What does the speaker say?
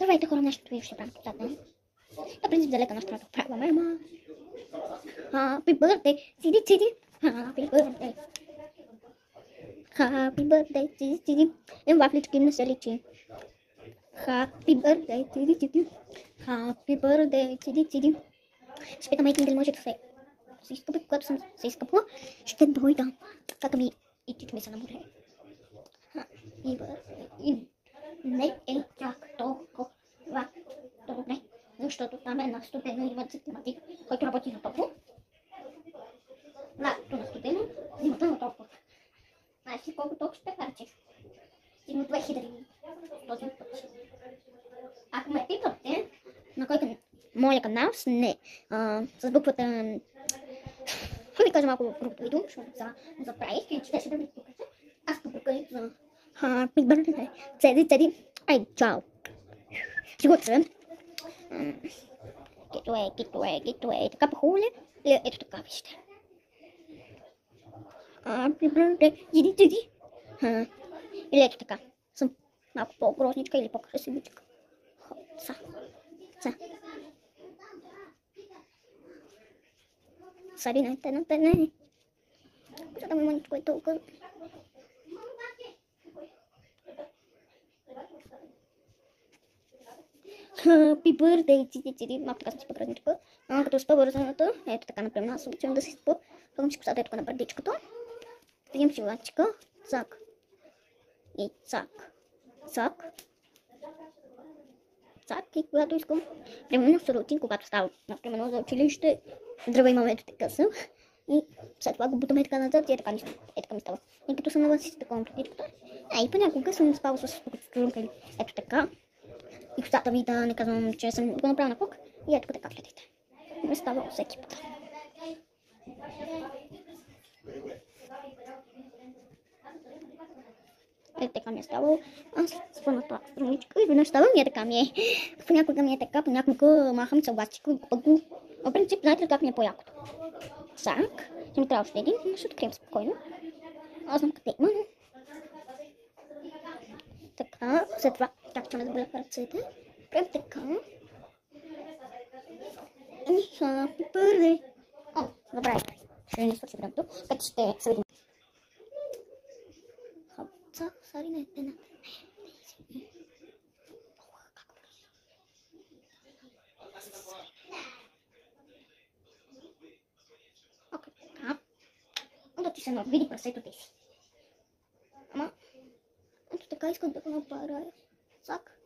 Здравейте хора, нещо ви ще правим последно. На принцип за лека нощта правя мама. Happy birthday, Сиди, Сиди. Happy birthday. Happy birthday, Сиди, Сиди. Им вафлички не се личи. Happy birthday, Сиди, Сиди. Happy birthday, Сиди, Сиди. Ще питам майка ми дали може да се изкъпи, когато съм се изкъпила. Ще дойда. Кака ми и тича ми се на море. Happy birthday. Не е чак толкова добре, защото там е на студено има математик, който работи на топло. Лятото на студено, зимата на топло. Знаеш ли колко толкова ще харчиш? Стигна 2000 този път. Ако ме питате на кой моя канал с буквата ще ви кажа малко грубото видео, защото забравих и ще да ви покажа. Аз тук за Happy birthday, Цеди. Ай, чао. Шегуват се. Кито е. Така по-хубаво ли? Или ето така, вижте. Happy birthday, Цеди. Или ето така. Съм малко по-грозничка или по-красивичка. Са. Сари на те. За да ми маничко е толкова. Happy birthday, Цеди. Малко така съм си по-гразничка. Като спа бързаната, ето така, например, аз обичам да си спа. Пъгам си косата ето така на бърдичката. Взимам си лачка, цак. И цак. И когато искам, примерно в рутин, когато става, например, за училище, здравей мама, ето така съм. И след това го бутаме така назад и така ми става. И като съм на си такова на бърдичката. И понякога съм спала с чужунка или ето така. И косата ви да не казвам, че съм го направила на кук. И ето така гледайте. Не става всеки път. Ето така ми е ставало. Аз спъна това страничка и веднъж ставам и е така ми е. Понякога ми е така, понякога махам целбастика. В принцип, знаете ли как ми е по-якото? Сак. Ще ми трябва още един, но ще открием спокойно. Аз знам къде има, но... Така, след това, как ще ме заболяха ръцете. Прям така. И Happy birthday. О, добре. Ще не свърши времето. Така ще се видим. Сари на една. Окей, така. Да ти се навиди прасето ти си. Ама, ето така искам да го направя. Цак.